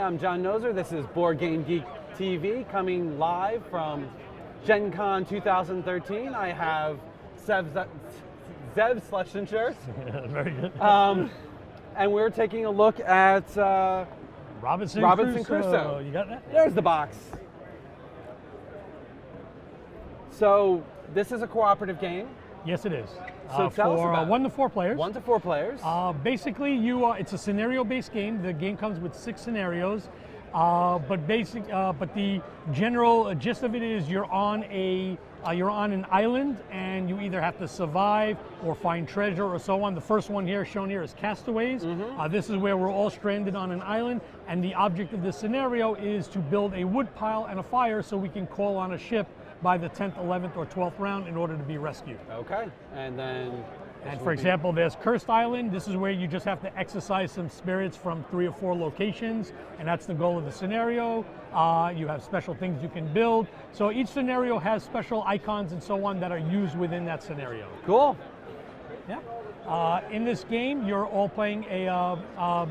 I'm John Noser. This is Board Game Geek TV coming live from Gen Con 2013. I have Zev Schlesinger. Very good. And we're taking a look at Robinson Crusoe. You got that? There's the box. So this is a cooperative game. Yes, it is. So tell us about 1 to 4 players. 1 to 4 players. Basically, it's a scenario-based game. The game comes with 6 scenarios, but the general gist of it is you're on an island, and you either have to survive or find treasure or so on. The first one here shown here is Castaways. This is where we're all stranded on an island, and the object of this scenario is to build a wood pile and a fire so we can call on a ship by the 10th, 11th, or 12th round in order to be rescued. Okay, and then... And for example, there's Cursed Island. This is where you just have to exorcise some spirits from 3 or 4 locations, and that's the goal of the scenario. You have special things you can build. So each scenario has special icons and so on that are used within that scenario. Cool. Yeah. In this game, you're all playing a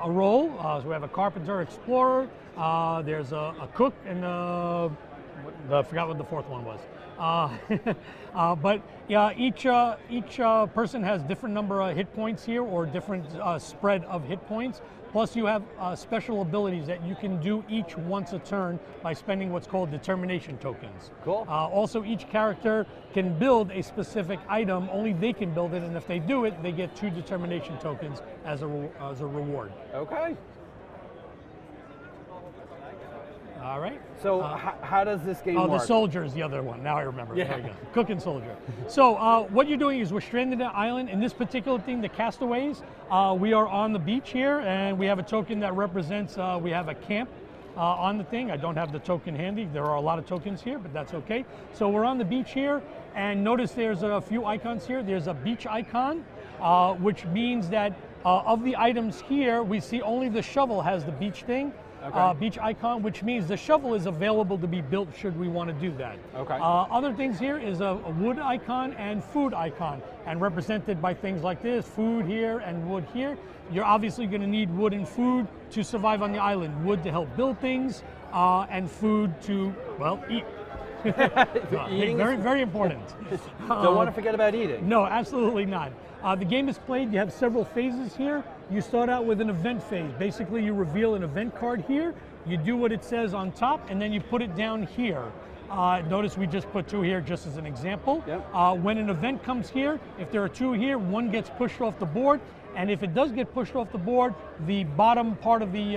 role. So we have a carpenter, explorer. There's a cook, and I forgot what the 4th one was. But yeah, each person has different number of hit points here, or different spread of hit points. Plus you have special abilities that you can do each once a turn by spending what's called determination tokens. Cool. Also, each character can build a specific item. Only they can build it, and if they do it, they get 2 determination tokens as a reward. Okay. All right. So how does this game work? Oh, the soldier is the other one. Now I remember. Yeah. There we go. Cook and soldier. So what you're doing is we're stranded on an island. In this particular thing, the Castaways, we are on the beach here, and we have a token that represents, we have a camp on the thing. I don't have the token handy. There are a lot of tokens here, but that's okay. So we're on the beach here, and notice there's a few icons here. There's a beach icon, which means that of the items here, we see only the shovel has the beach thing. Okay. Beach icon, which means the shovel is available to be built should we want to do that. Okay. Other things here is a wood icon and food icon, and represented by things like this, food here and wood here. You're obviously going to need wood and food to survive on the island. Wood to help build things, and food to, well, eat. Very, very important. Don't want to forget about eating. No, absolutely not. The game is played, you have several phases here. You start out with an event phase. Basically, you reveal an event card here, you do what it says on top, and then you put it down here. Notice we just put 2 here just as an example. Yep. When an event comes here, if there are 2 here, 1 gets pushed off the board, and if it does get pushed off the board, the bottom part of the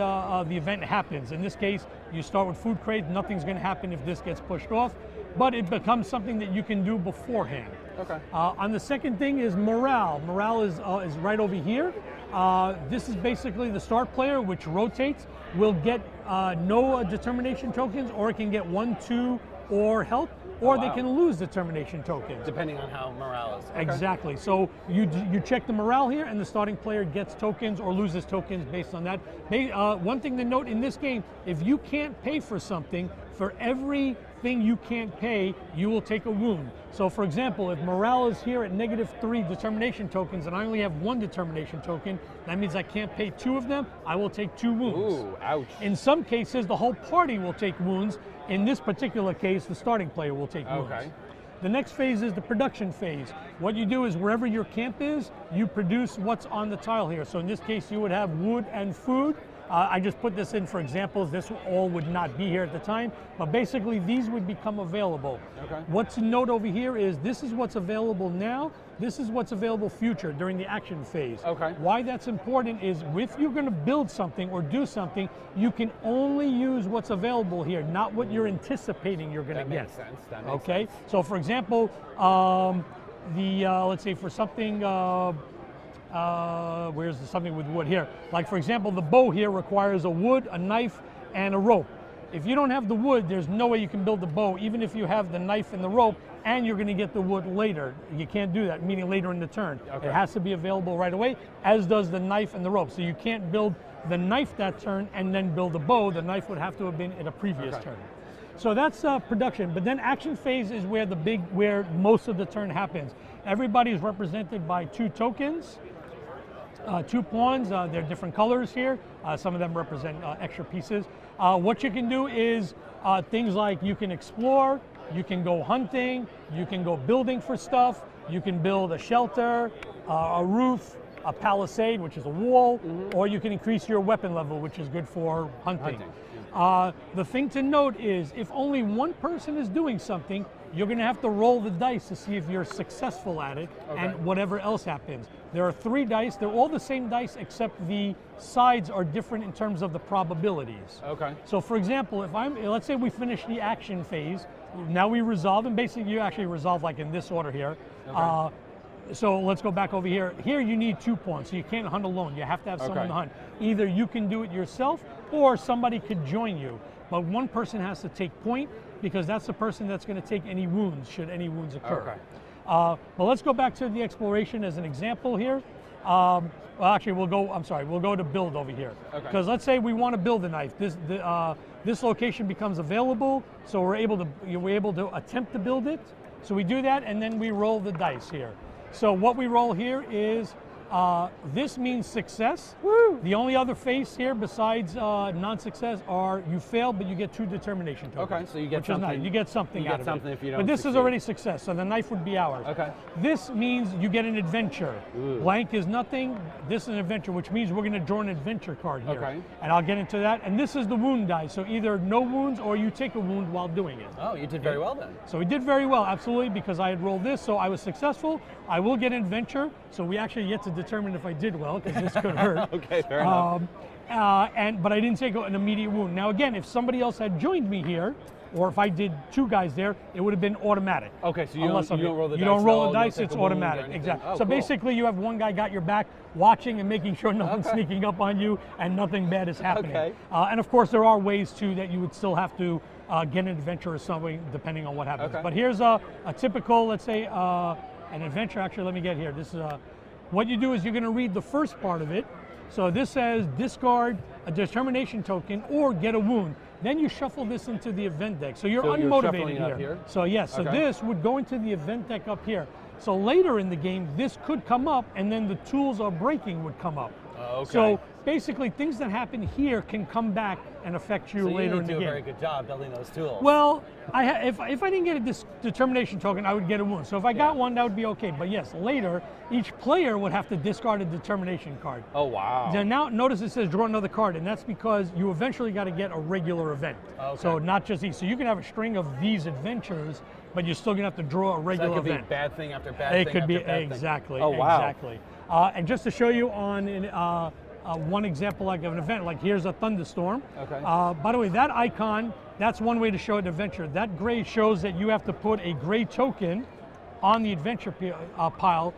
event happens. In this case, you start with food crate, nothing's going to happen if this gets pushed off, but it becomes something that you can do beforehand. Okay. On the second thing is morale. Morale is right over here. This is basically the start player, which rotates, will get no determination tokens, or it can get 1, 2, or help, or they can lose determination tokens. Depending on how morale is. Okay. Exactly. So you check the morale here, and the starting player gets tokens or loses tokens based on that. One thing to note in this game, if you can't pay for something, for every thing you can't pay, you will take a wound. So for example, if morale is here at -3 determination tokens and I only have 1 determination token, that means I can't pay 2 of them, I will take 2 wounds. Ooh, ouch. In some cases, the whole party will take wounds. In this particular case, the starting player will take wounds. Okay. The next phase is the production phase. What you do is wherever your camp is, you produce what's on the tile here. So in this case, you would have wood and food. I just put this in for examples. This all would not be here at the time, but basically these would become available. Okay. What to note over here is this is what's available now. This is what's available future during the action phase. Okay. Why that's important is if you're going to build something or do something, you can only use what's available here, not what you're anticipating you're going to get. That makes sense. That makes Okay. sense. So for example, let's say for something. Where's something with wood here? Like for example, the bow here requires a wood, a knife, and a rope. If you don't have the wood, there's no way you can build the bow, even if you have the knife and the rope, and you're going to get the wood later. You can't do that, meaning later in the turn. Okay. It has to be available right away, as does the knife and the rope. So you can't build the knife that turn and then build the bow. The knife would have to have been in a previous turn. So that's production, but then action phase is where most of the turn happens. Everybody is represented by 2 tokens. 2 pawns. They're different colors here. Some of them represent extra pieces. What you can do is things like you can explore, you can go hunting, you can go building for stuff, you can build a shelter, a roof, a palisade, which is a wall, or you can increase your weapon level, which is good for hunting. The thing to note is if only one person is doing something, you're going to have to roll the dice to see if you're successful at it, and whatever else happens. There are 3 dice. They're all the same dice, except the sides are different in terms of the probabilities. Okay. So for example, let's say we finish the action phase, now we resolve, and basically you actually resolve like in this order here. Okay. So let's go back over here. Here you need 2 pawns, so you can't hunt alone. You have to have someone to hunt. Either you can do it yourself, or somebody could join you. But one person has to take point, because that's the person that's going to take any wounds, should any wounds occur. But let's go back to the exploration as an example here. Well, actually, we'll go to build over here. Because let's say we want to build a knife. This location becomes available, so we're able to attempt to build it. So we do that, and then we roll the dice here. So what we roll here is, this means success. Woo! The only other face here besides non-success are you fail, but you get 2 determination tokens. Okay, so you get something. Nice. You get something out of it. If you don't but this succeed. is already success, so the knife would be ours. Okay. This means you get an adventure. Ooh. Blank is nothing. This is an adventure, which means we're going to draw an adventure card here. Okay. And I'll get into that. And this is the wound die, so either no wounds or you take a wound while doing it. Oh, you did very well then. So we did very well, absolutely, because I had rolled this, so I was successful. I will get an adventure, so we actually yet to determine if I did well, because this could hurt. Okay, fair enough. But I didn't take an immediate wound. Now again, if somebody else had joined me here, or if I did 2 guys there, it would have been automatic. Okay, so you don't roll the dice. You don't roll the at all, dice, it's automatic. Exactly. Oh, so cool. basically you have one guy got your back, watching and making sure nothing's sneaking up on you and nothing bad is happening. Okay. And of course there are ways too that you would still have to get an adventure or something depending on what happens. But here's a typical, let's say, an adventure. Actually, let me get here. This is what you do is you're going to read the first part of it. So this says discard a determination token or get a wound. Then you shuffle this into the event deck. So you're unmotivated here. So yes, so this would go into the event deck up here. So later in the game, this could come up, and then the tools are breaking would come up. So basically, things that happen here can come back and affect you later in the game. So you do a very good job building those tools. Well, if I didn't get a determination token, I would get a wound. So if I got one, that would be okay. But yes, later, each player would have to discard a determination card. Oh, wow. Now notice it says draw another card, and that's because you eventually got to get a regular event. So not just these. So you can have a string of these adventures, but you're still going to have to draw a regular event. So it could be bad thing after bad thing. It could be exactly. Oh, wow. Exactly. And just to show you on one example like of an event, like here's a thunderstorm. By the way, that icon, that's one way to show an adventure. That gray shows that you have to put a gray token on the adventure pile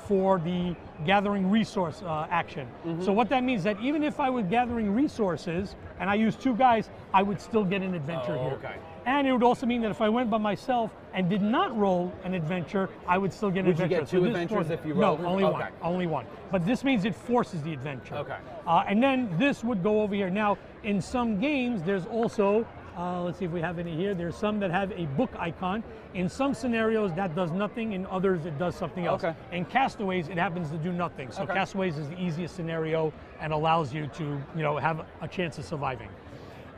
for the gathering resource action. So what that means that even if I was gathering resources and I used 2 guys, I would still get an adventure here. And it would also mean that if I went by myself and did not roll an adventure, I would still get an adventure. Would you get 2 adventures if you rolled? No, only one. Only one. But this means it forces the adventure. And then this would go over here. Now, in some games, there's also, let's see if we have any here. There's some that have a book icon. In some scenarios, that does nothing. In others, it does something else. In Castaways, it happens to do nothing. So Castaways is the easiest scenario and allows you to, have a chance of surviving.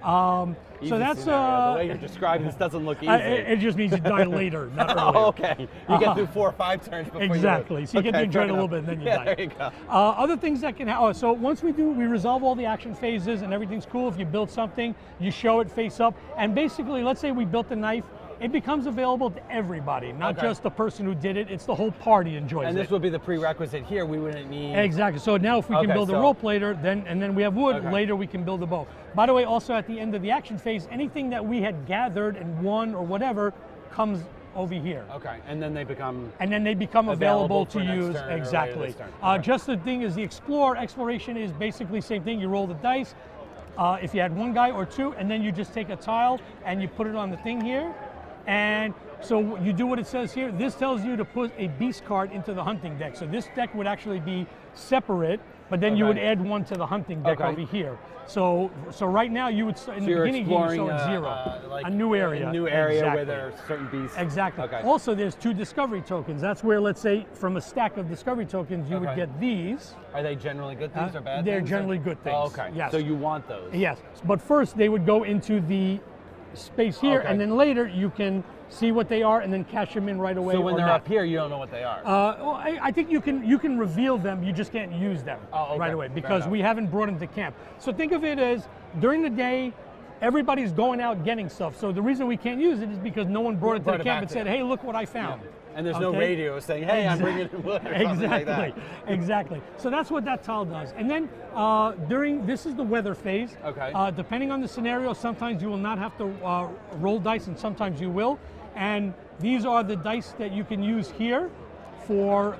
So that's the way you're describing this doesn't look easy. It just means you die later, not earlier. Okay. You get through 4 or 5 turns before exactly. So you get to enjoy it a little bit, and then you die. There you go. Other things that can happen. So once we resolve all the action phases, and everything's cool. If you build something, you show it face up, and basically, let's say we built a knife. It becomes available to everybody, not just the person who did it. It's the whole party enjoys it. And this would be the prerequisite here. We wouldn't need... Exactly. So now if we can build a rope later, then we have wood, later we can build a bow. By the way, also at the end of the action phase, anything that we had gathered and won or whatever comes over here. And then they become... And then they become available to use. Exactly. Just the thing is the exploration is basically the same thing. You roll the dice. If you had 1 guy or 2, and then you just take a tile and you put it on the thing here. And So you do what it says here. This tells you to put a beast card into the hunting deck. So this deck would actually be separate, but then you would add one to the hunting deck over here. So right now you would start in the beginning game, you start at 0, like a new area. A new area where there are certain beasts. Exactly. Okay. Also, there's 2 discovery tokens. That's where, let's say, from a stack of discovery tokens, you would get these. Are they generally good things or bad things? They're generally good things. Oh, okay. Yes. So you want those? Yes. But first, they would go into the space here, and then later you can see what they are and then cash them in right away. So when they're not. up here, you don't know what they are? Well, I think you can reveal them, you just can't use them right away because we haven't brought them to camp. So think of it as during the day, everybody's going out getting stuff. So the reason we can't use it is because no one brought it to the camp and said, hey, look what I found. Yeah. And there's no radio saying, hey, I'm bringing in wood or something like that. Exactly. So that's what that tile does. And then this is the weather phase. Okay. Depending on the scenario, sometimes you will not have to roll dice and sometimes you will. And these are the dice that you can use here for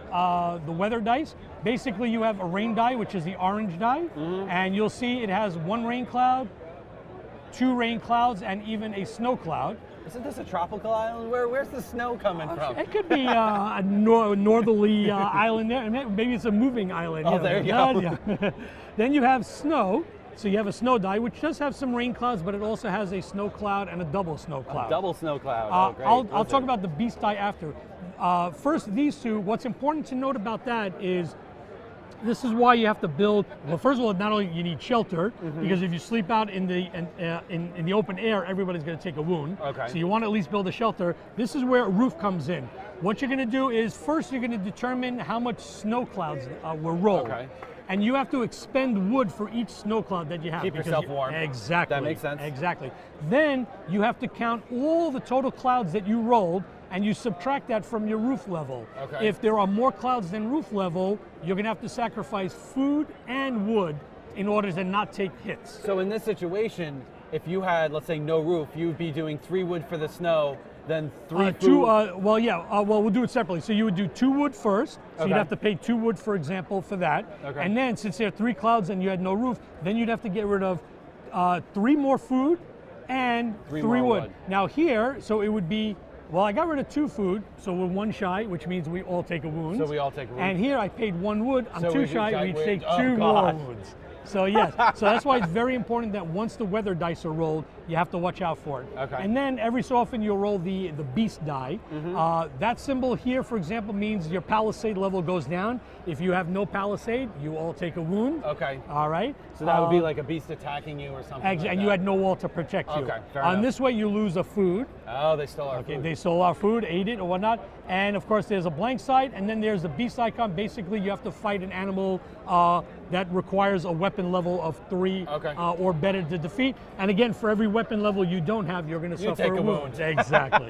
the weather dice. Basically, you have a rain die, which is the orange die, and you'll see it has 1 rain cloud, 2 rain clouds, and even a snow cloud. Isn't this a tropical island? Where's the snow coming from? It could be a northerly island there. Maybe it's a moving island. Oh, there you go. Yeah. Then you have snow. So you have a snow die, which does have some rain clouds, but it also has a snow cloud and a double snow cloud. A double snow cloud. Great. I'll talk about the beast die after. First, these 2. What's important to note about that is this is why you have to build. Well, first of all, not only you need shelter, because if you sleep out in the open air, everybody's going to take a wound. Okay. So you want to at least build a shelter. This is where a roof comes in. What you're going to do is first you're going to determine how much snow clouds were rolled. Okay. And you have to expend wood for each snow cloud that you have. Keep yourself warm. Exactly. That makes sense. Exactly. Then you have to count all the total clouds that you rolled, and you subtract that from your roof level. Okay. If there are more clouds than roof level, you're going to have to sacrifice food and wood in order to not take hits. So in this situation, if you had, let's say, no roof, you'd be doing 3 wood for the snow, then 3 food. Well, we'll do it separately. So you would do 2 wood first. So you'd have to pay 2 wood, for example, for that. Okay. And then since there are 3 clouds and you had no roof, then you'd have to get rid of 3 more food and 3 wood. Now here, so it would be, well, I got rid of 2 food, so we're 1 shy, which means we all take a wound. So we all take a wound. And here I paid 1 wood. I'm 2 shy. We take 2 more wounds. So yes, so that's why it's very important that once the weather dice are rolled, you have to watch out for it. Okay. And then every so often you'll roll the beast die. That symbol here, for example, means your palisade level goes down. If you have no palisade, you all take a wound. Okay. All right. So that would be like a beast attacking you or something like that. And you had no wall to protect you. Okay, fair enough. This way you lose a food. Oh, they stole our food. They stole our food, ate it or whatnot. And of course there's a blank side, and then there's the beast icon. Basically you have to fight an animal that requires a weapon level of 3 or better to defeat. And again, for every weapon level you don't have, you're going to suffer take a wound. Exactly.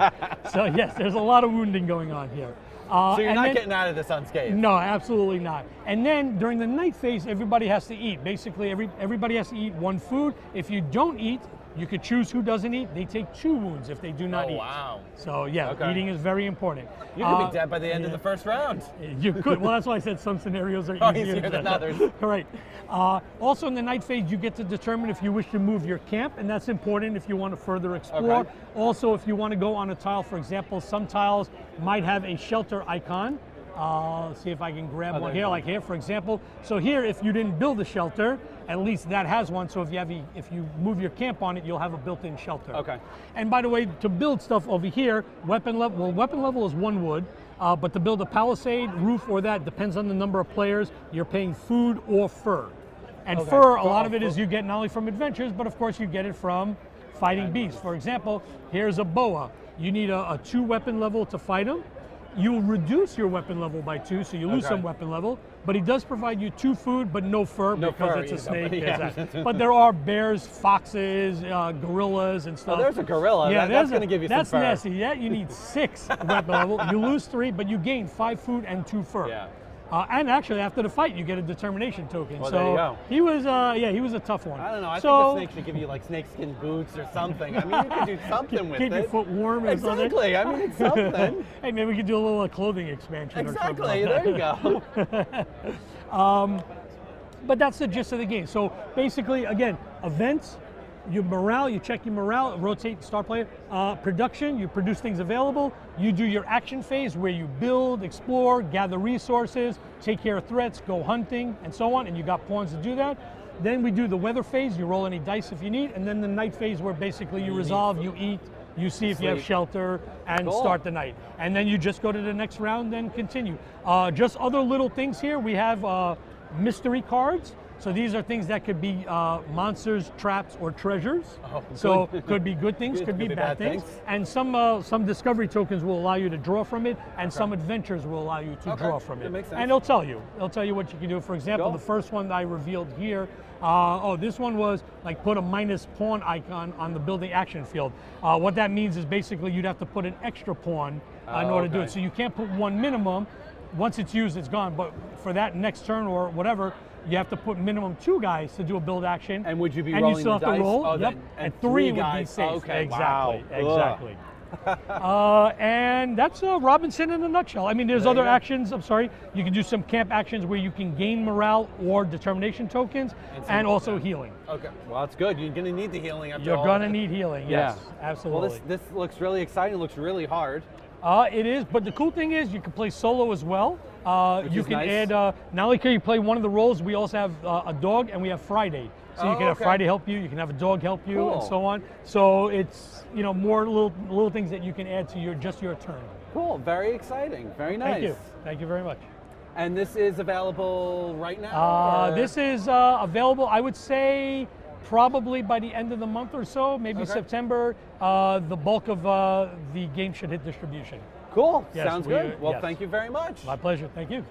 So yes, there's a lot of wounding going on here. So you're not getting out of this unscathed? No, absolutely not. And then during the night phase, everybody has to eat. Basically, everybody has to eat 1 food. If you don't eat, you could choose who doesn't eat. They take 2 wounds if they do not eat. Oh, wow. So yeah, eating is very important. You could be dead by the end of the first round. You could. Well, that's why I said some scenarios are easier than others. Right. Also in the night phase, you get to determine if you wish to move your camp, and that's important if you want to further explore. Okay. Also, if you want to go on a tile, for example, some tiles might have a shelter icon. Let's see if I can grab one here, like here, for example. So here, if you didn't build a shelter, at least that has one. So if you move your camp on it, you'll have a built-in shelter. Okay. And by the way, to build stuff over here, weapon level is 1 wood. But to build a palisade, roof, or that depends on the number of players. You're paying food or fur. And fur, a lot of it is you get not only from adventures, but of course you get it from fighting beasts. For example, here's a boa. You need a 2 weapon level to fight him. You'll reduce your weapon level by 2, so you lose some weapon level. But he does provide you 2 food, but no fur because it's a snake. Yeah. But there are bears, foxes, gorillas, and stuff. Oh, there's a gorilla. Yeah, that's going to give you some fur. That's nasty. Yeah, you need 6 weapon level. You lose 3, but you gain 5 food and 2 fur. Yeah. And actually, after the fight, you get a determination token. Well, so there you go. he was a tough one. I don't know. I think the snake should give you like snakeskin boots or something. I mean, you could do something with it. Keep your foot warm or something. Exactly. I mean, it's something. Hey, maybe we could do a little clothing expansion. Exactly. Or something like There you go. But that's the gist of the game. So basically, again, events, Your morale, you check your morale, rotate star player. Production, you produce things available. You do your action phase where you build, explore, gather resources, take care of threats, go hunting, and so on, and you got pawns to do that. Then we do the weather phase, you roll any dice if you need, and then the night phase where basically you resolve, you eat, you see if you have shelter, and start the night. And then you just go to the next round and continue. Just other little things here, we have mystery cards. So these are things that could be monsters, traps, or treasures. Oh, so could be good things, could be bad things. And some discovery tokens will allow you to draw from it, and some adventures will allow you to draw from it. That makes sense. And it'll tell you what you can do. For example, the first one that I revealed here, this one was like put a minus pawn icon on the building action field. What that means is basically you'd have to put an extra pawn in order to do it. So you can't put one minimum. Once it's used, it's gone. But for that next turn or whatever, you have to put minimum 2 guys to do a build action. And would you be rolling rolling you still the have dice? to roll. Oh, Yep. And 3 would be safe. Okay. Exactly. Wow. Exactly. And that's Robinson in a nutshell. I mean, there's other actions. I'm sorry. You can do some camp actions where you can gain morale or determination tokens, and also healing. Okay. Well, that's good. You're going to need the healing after all. You're going to need healing. Yes. Absolutely. Well, this looks really exciting. It looks really hard. It is, but the cool thing is you can play solo as well. You can add, not only can you play one of the roles, we also have a dog, and we have Friday. So you can have Friday help you can have a dog help you, and so on. So it's, more little things that you can add to your turn. Cool, very exciting, very nice. Thank you very much. And this is available right now? This is available, I would say, probably by the end of the month or so, maybe September. The bulk of the game should hit distribution. Cool, Yes, sounds good. Well, thank you very much. My pleasure, thank you.